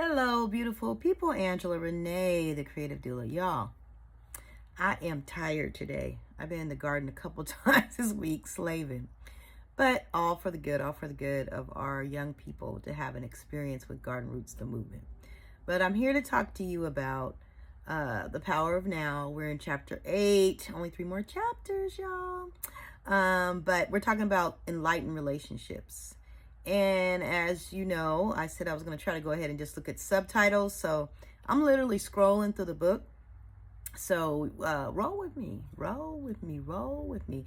Hello, beautiful people. Angela Renee, the creative doula. Y'all, I am tired today. I've been in the garden a couple times this week slaving, but all for the good of our young people to have an experience with Garden Roots, the movement. But I'm here to talk to you about the power of now. We're in chapter 8, only 3 more chapters, y'all. But we're talking about enlightened relationships. And as you know, I said I was going to try to go ahead and just look at subtitles. So I'm literally scrolling through the book. So roll with me, roll with me, roll with me.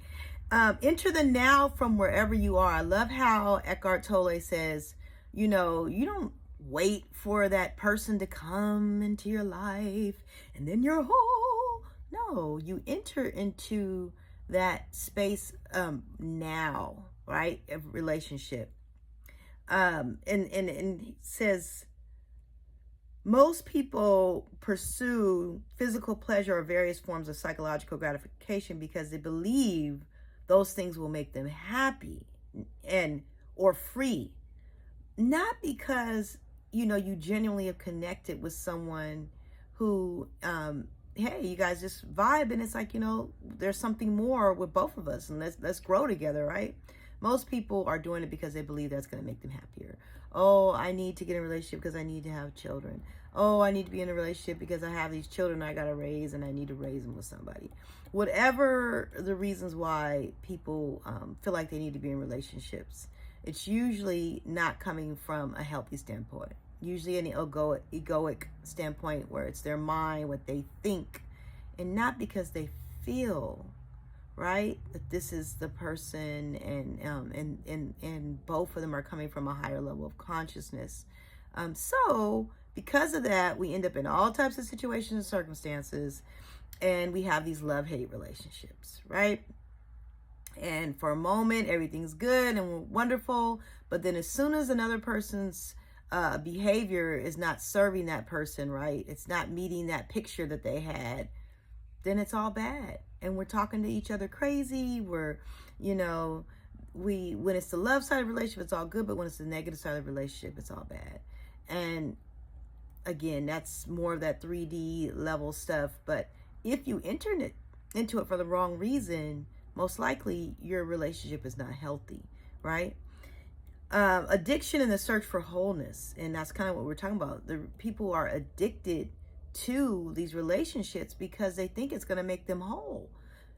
Enter the now from wherever you are. I love how Eckhart Tolle says, you don't wait for that person to come into your life and then you're whole. No, you enter into that space now, right? Of relationship. And he says most people pursue physical pleasure or various forms of psychological gratification because they believe those things will make them happy and or free, not because you genuinely have connected with someone who hey, you guys just vibe, and it's like there's something more with both of us, and let's grow together, right? Most people are doing it because they believe that's going to make them happier. Oh, I need to get in a relationship because I need to have children. Oh, I need to be in a relationship because I have these children I got to raise and I need to raise them with somebody. Whatever the reasons why people feel like they need to be in relationships, it's usually not coming from a healthy standpoint. Usually an egoic standpoint where it's their mind, what they think, and not because they feel, right, that this is the person, and both of them are coming from a higher level of consciousness. So because of that, we end up in all types of situations and circumstances, and we have these love-hate relationships, right? And for a moment, everything's good and wonderful, but then as soon as another person's behavior is not serving that person, right, it's not meeting that picture that they had, then it's all bad. And we're talking to each other crazy. We're, when it's the love side of the relationship, it's all good. But when it's the negative side of the relationship, it's all bad. And again, that's more of that 3D level stuff. But if you enter into it for the wrong reason, most likely your relationship is not healthy, right? Addiction and the search for wholeness. And that's kind of what we're talking about. The people are addicted to these relationships because they think it's going to make them whole.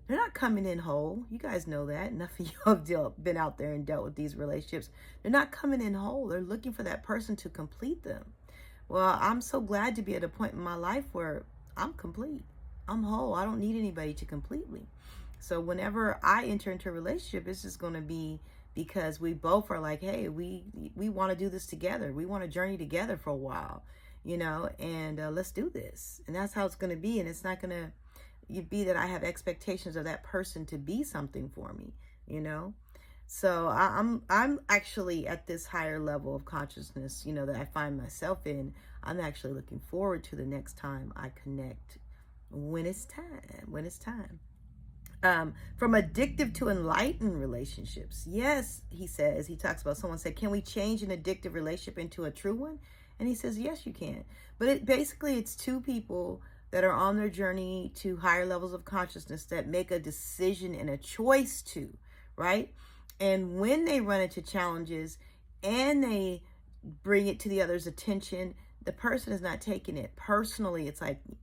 They're not coming in whole. You guys know that. Enough of you have been out there and dealt with these relationships. They're not coming in whole. They're looking for that person to complete them. Well, I'm so glad to be at a point in my life where I'm complete. I'm whole. I don't need anybody to complete me. So whenever I enter into a relationship, it's just going to be because we both are like, hey, we want to do this together. We want to journey together for a while, and let's do this. And that's how it's going to be. And it's not going to be that I have expectations of that person to be something for me, So I'm actually at this higher level of consciousness, that I find myself in. I'm actually looking forward to the next time I connect when it's time. From addictive to enlightened relationships. Yes, he talks about, someone said, can we change an addictive relationship into a true one? And he says, yes, you can. But it's two people that are on their journey to higher levels of consciousness that make a decision and a choice to, right? And when they run into challenges and they bring it to the other's attention, the person is not taking it personally.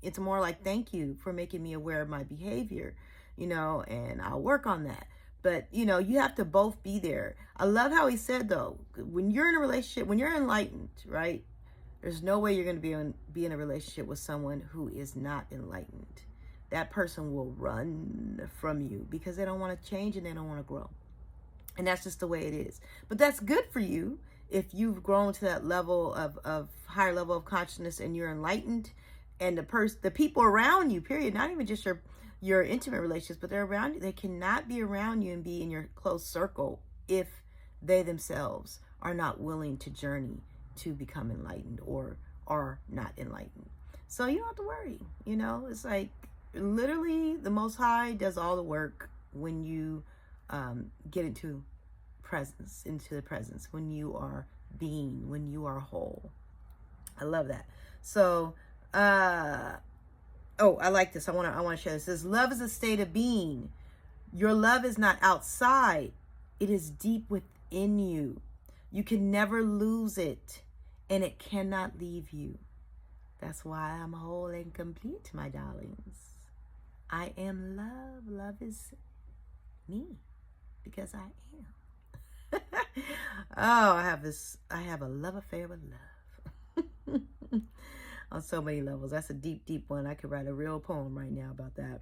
It's more like, thank you for making me aware of my behavior, and I'll work on that. But, you have to both be there. I love how he said, though, when you're in a relationship, when you're enlightened, right, there's no way you're going to be in a relationship with someone who is not enlightened. That person will run from you because they don't want to change and they don't want to grow. And that's just the way it is. But that's good for you if you've grown to that level of higher level of consciousness and you're enlightened, and the people around you, period, not even just your intimate relationships, but they're around you. They cannot be around you and be in your close circle if they themselves are not willing to journey to become enlightened or are not enlightened. So you don't have to worry. It's like literally the Most High does all the work when you get into the presence, when you are being, when you are whole. I love that. So, oh, I like this. I want to share this. It says, love is a state of being. Your love is not outside. It is deep within you. You can never lose it, and it cannot leave you. That's why I'm whole and complete, my darlings. I am love. Love is me, because I am. Oh, I have a love affair with love. On so many levels. That's a deep, deep one. I could write a real poem right now about that.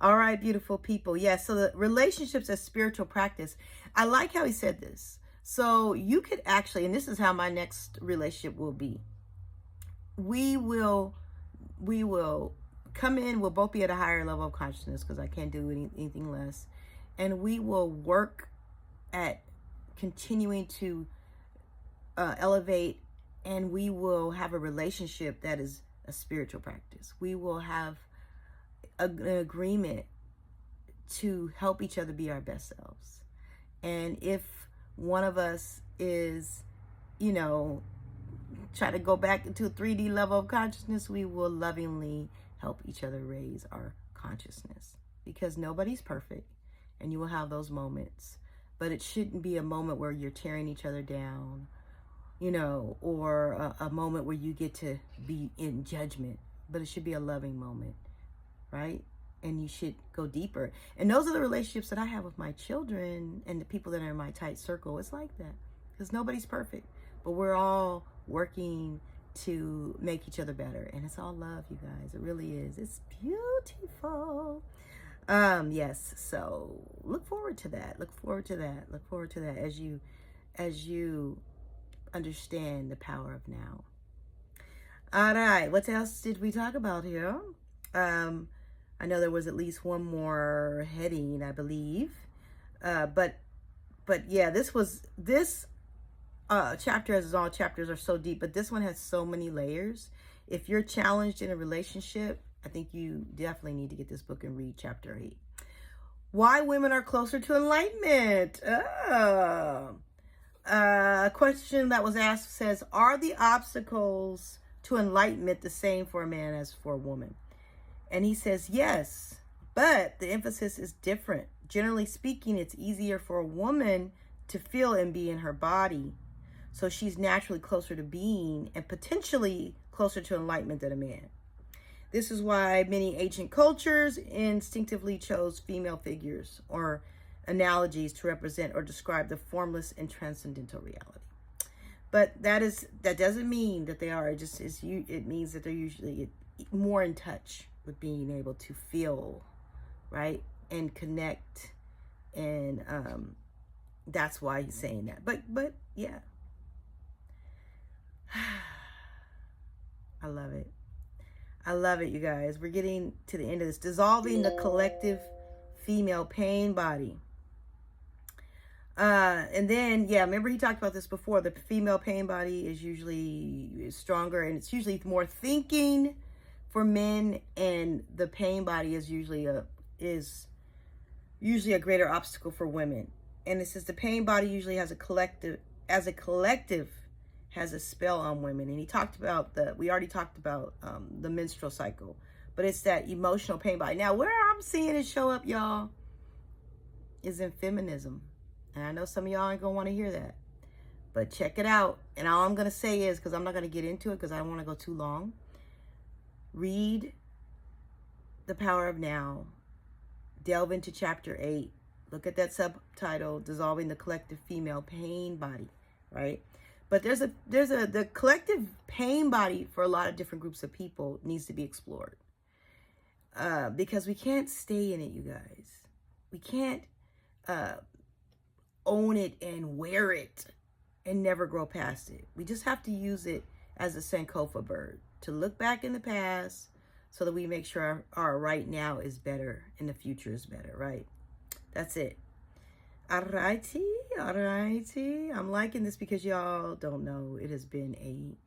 All right, beautiful people. Yes, so the relationships as spiritual practice. I like how he said this. So you could actually, and this is how my next relationship will be. We will come in, we'll both be at a higher level of consciousness, because I can't do anything less. And we will work at continuing to elevate, and we will have a relationship that is a spiritual practice. We will have an agreement to help each other be our best selves. And if one of us is, try to go back into a 3D level of consciousness, we will lovingly help each other raise our consciousness, because nobody's perfect, and you will have those moments, but it shouldn't be a moment where you're tearing each other down, or a moment where you get to be in judgment, but it should be a loving moment, right? And you should go deeper. And those are the relationships that I have with my children and the people that are in my tight circle. It's like that, because nobody's perfect, but we're all working to make each other better. And it's all love, you guys. It really is. It's beautiful. Yes. So look forward to that. Look forward to that. Look forward to that as you understand the power of now. All right. What else did we talk about here? I know there was at least one more heading, I believe. But yeah, this chapter, as all chapters are so deep, but this one has so many layers. If you're challenged in a relationship, I think you definitely need to get this book and read chapter 8. Why women are closer to enlightenment. A question that was asked says, are the obstacles to enlightenment the same for a man as for a woman? And he says, yes, but the emphasis is different. Generally speaking, it's easier for a woman to feel and be in her body. So she's naturally closer to being and potentially closer to enlightenment than a man. This is why many ancient cultures instinctively chose female figures or analogies to represent or describe the formless and transcendental reality. But that doesn't mean that they are. It means that they're usually more in touch with being able to feel, right, and connect, and that's why he's saying that. But yeah, I love it. I love it, you guys. We're getting to the end of this. Dissolving the collective female pain body. And then, yeah, remember he talked about this before. The female pain body is usually stronger, and it's usually more thinking for men, and the pain body is usually a greater obstacle for women. And it says the pain body usually has a collective has a spell on women. And he talked about we already talked about the menstrual cycle, but it's that emotional pain body. Now, where I'm seeing it show up, y'all, is in feminism. And I know some of y'all ain't gonna want to hear that, but check it out. And all I'm gonna say is, because I'm not gonna get into it because I don't want to go too long, read The Power of Now, delve into chapter 8, look at that subtitle, Dissolving the Collective Female Pain Body, right? But the collective pain body for a lot of different groups of people needs to be explored, because we can't stay in it, you guys. We can't own it and wear it and never grow past it. We just have to use it as a Sankofa bird to look back in the past so that we make sure our right now is better and the future is better, right? That's it. Alrighty. I'm liking this because y'all don't know. It has been a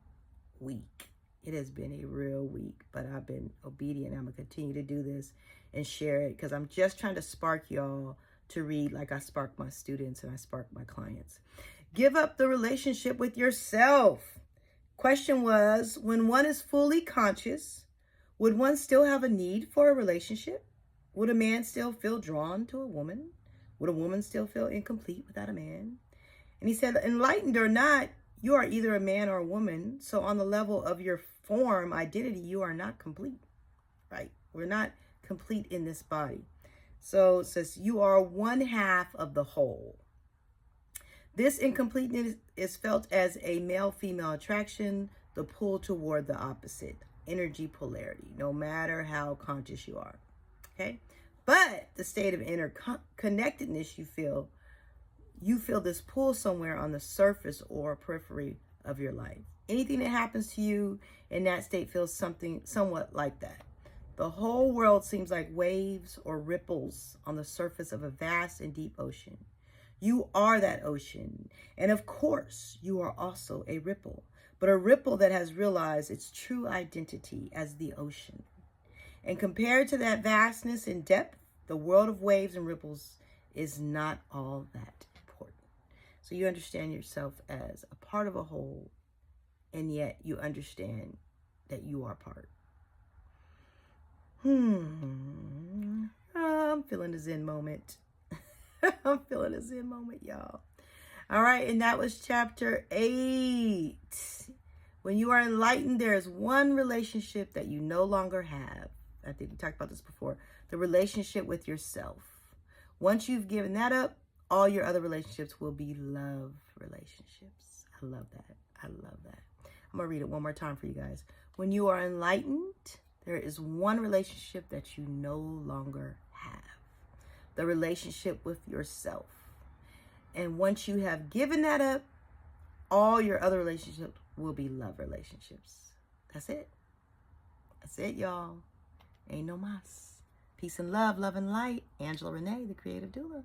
week. It has been a real week, but I've been obedient. I'm going to continue to do this and share it because I'm just trying to spark y'all to read like I spark my students and I spark my clients. Give up the relationship with yourself. Question was, when one is fully conscious, would one still have a need for a relationship? Would a man still feel drawn to a woman? Would a woman still feel incomplete without a man? And he said, enlightened or not, you are either a man or a woman. So on the level of your form, identity, you are not complete, right? We're not complete in this body. So it says you are one half of the whole. This incompleteness is felt as a male-female attraction, the pull toward the opposite, energy polarity, no matter how conscious you are, okay? But the state of interconnectedness you feel this pull somewhere on the surface or periphery of your life. Anything that happens to you in that state feels somewhat like that. The whole world seems like waves or ripples on the surface of a vast and deep ocean. You are that ocean. And of course, you are also a ripple, but a ripple that has realized its true identity as the ocean. And compared to that vastness and depth, the world of waves and ripples is not all that important. So you understand yourself as a part of a whole, and yet you understand that you are part. I'm feeling a Zen moment. I'm feeling a Zen moment, y'all. All right, and that was chapter 8. When you are enlightened, there is one relationship that you no longer have. I think we talked about this before. The relationship with yourself. Once you've given that up, all your other relationships will be love relationships. I love that. I love that. I'm going to read it one more time for you guys. When you are enlightened, there is one relationship that you no longer have. The relationship with yourself. And once you have given that up, all your other relationships will be love relationships. That's it. That's it, y'all. Ain't no mas. Peace and love and light. Angela Renee, the creative doula.